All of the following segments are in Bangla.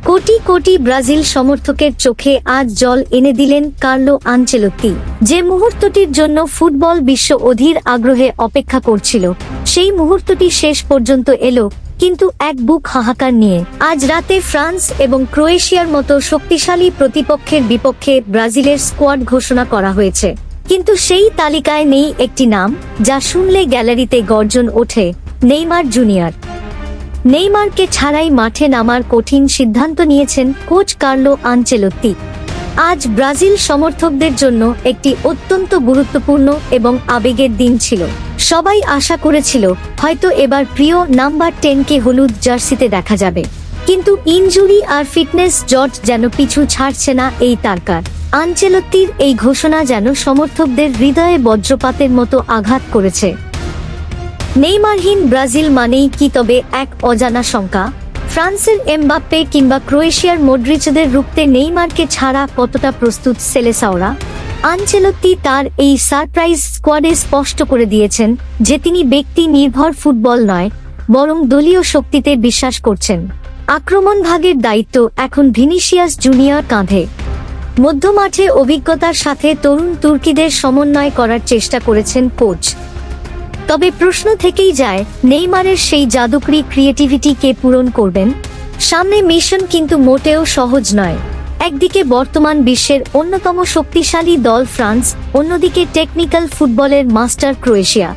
কোটি কোটি ব্রাজিল সমর্থকের চোখে আজ জল এনে দিলেন কার্লো আনচেলত্তি। যে মুহূর্তটির জন্য ফুটবল বিশ্ব অধীর আগ্রহে অপেক্ষা করছিল, সেই মুহূর্তটি শেষ পর্যন্ত এলো, কিন্তু এক বুক হাহাকার নিয়ে। আজ রাতে ফ্রান্স এবং ক্রোয়েশিয়ার মতো শক্তিশালী প্রতিপক্ষের বিপক্ষে ব্রাজিলের স্কোয়াড ঘোষণা করা হয়েছে, কিন্তু সেই তালিকায় নেই একটি নাম যা শুনলে গ্যালারিতে গর্জন ওঠে: নেইমার জুনিয়র। নেইমারকে ছাড়াই মাঠে নামার কঠিন সিদ্ধান্ত নিয়েছেন কোচ কার্লো আনচেলত্তি। আজ ব্রাজিল সমর্থকদের জন্য একটি অত্যন্ত গুরুত্বপূর্ণ এবং আবেগের দিন ছিল। সবাই আশা করেছিল হয়তো এবার প্রিয় নাম্বার 10কে হলুদ জার্সিতে দেখা যাবে, কিন্তু ইনজুরি আর ফিটনেস জট যেন পিছু ছাড়ছে না এই তারকার। আনচেলত্তির এই ঘোষণা যেন সমর্থকদের হৃদয়ে বজ্রপাতের মতো আঘাত করেছে। নেইমারহীন ব্রাজিল মানেই কি তবে এক অজানা শঙ্কা? ফ্রান্সের এমবাপ্পে কিংবা ক্রোয়েশিয়ার মডরিচদের রুখতে নেইমারকে ছাড়া কতটা প্রস্তুত সেলেসাওরা? আনচেলত্তি তার এই সারপ্রাইজ স্কোয়াডে স্পষ্ট করে দিয়েছেন যে তিনি ব্যক্তি নির্ভর ফুটবল নয়, বরং দলীয় শক্তিতে বিশ্বাস করছেন। আক্রমণ ভাগের দায়িত্ব এখন ভিনিসিয়াস জুনিয়র কাঁধে। মধ্যমাঠে অভিজ্ঞতার সাথে তরুণ তুর্কিদের সমন্বয় করার চেষ্টা করেছেন কোচ। তবে প্রশ্ন থেকেই যায়, নেইমারের সেই জাদুকরি ক্রিয়েটিভিটি কে পূরণ করবেন? সামনে মিশন কিন্তু মোটেও সহজ নয়। একদিকে বর্তমান বিশ্বের অন্যতম শক্তিশালী দল ফ্রান্স, অন্যদিকে টেকনিক্যাল ফুটবলের মাস্টার ক্রোয়েশিয়া।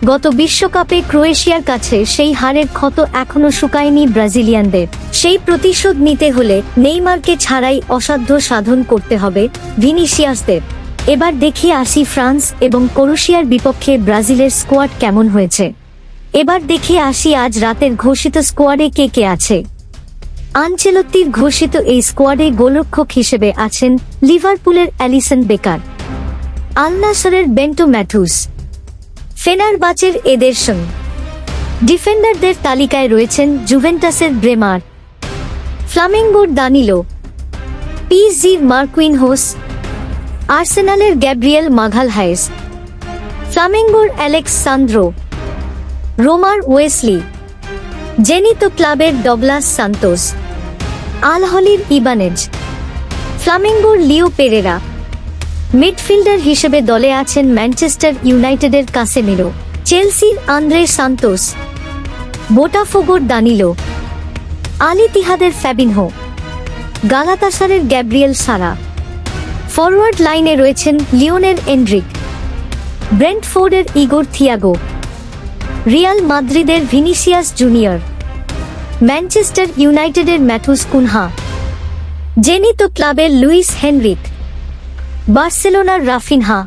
গত বিশ্বকাপে ক্রোয়েশিয়ার কাছে সেই হারের ক্ষত এখনো শুকায়নি ব্রাজিলিয়ানদের। সেই প্রতিশোধ নিতে হলে নেইমারকে ছাড়াই অসাধ্য সাধন করতে হবে ভিনিসিয়াসদের। এবার দেখে আসি ফ্রান্স এবং ক্রোয়েশিয়ার বিপক্ষে ব্রাজিলের স্কোয়াড কেমন হয়েছে। এবার দেখে আসি আজ রাতের ঘোষিত স্কোয়াডে কে কে আছে। আনচেলত্তির ঘোষিত এই স্কোয়াডে গোলরক্ষক হিসেবে আছেন লিভারপুলের অ্যালিসন বেকার, আল নাসরের বেন্টো ম্যাথুস, ফেনারবাচের এদেরসন। ডিফেন্ডারদের তালিকায় রয়েছেন জুভেন্টাসের ব্রেমার, ফ্লামেঙ্গোর দানিলো, পিএসজির মার্কুইনহোস, আর্সেনালের গ্যাব্রিয়েল মাঘালহায়েস, ফ্লামেঙ্গোর অ্যালেক্স সান্দ্রো, রোমার ওয়েসলি, জেনিতো ক্লাবের ডগলাস সান্তোস, আল হলির ইবানেজ, ফ্লামেঙ্গোর লিও পেরেরা। মিডফিল্ডার হিসেবে দলে আছেন ম্যানচেস্টার ইউনাইটেডের কাসেমিরো, চেলসির আন্দ্রে সান্তোস, বোটাফোগোর দানিলো, আল ইতিহাদের ফ্যাবিনহো, গালাতাসারের গ্যাব্রিয়েল সারা। ফরওয়ার্ড লাইনে রয়েছেন লিওনেল এন্ড্রিক, ব্রেন্টফোর্ডের ইগোর থিয়াগো, রিয়াল মাদ্রিদের ভিনিসিয়াস জুনিয়র, ম্যানচেস্টার ইউনাইটেডের ম্যাথুস কুনহা, জেনিতো ক্লাবের লুইস হেনরিক, বার্সেলোনার রাফিনহা,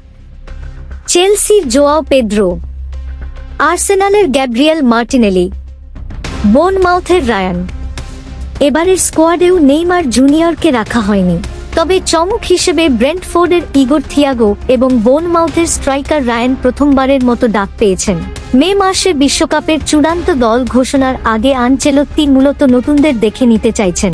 চেলসির জোয়াও পেদ্রো, আর্সেনালের গ্যাব্রিয়েল মার্টিনেলি, বোর্নমাউথের রায়ান। এবারের স্কোয়াডেও নেইমার জুনিয়রকে রাখা হয়নি, তবে চমক হিসেবে ব্রেন্টফোর্ডের ইগোর থিয়াগো এবং বোর্নমাউথের স্ট্রাইকার রায়ান প্রথমবারের মতো ডাক পেয়েছেন। মে মাসে বিশ্বকাপের চূড়ান্ত দল ঘোষণার আগে আনচেলত্তি মূলত নতুনদের দেখে নিতে চাইছেন।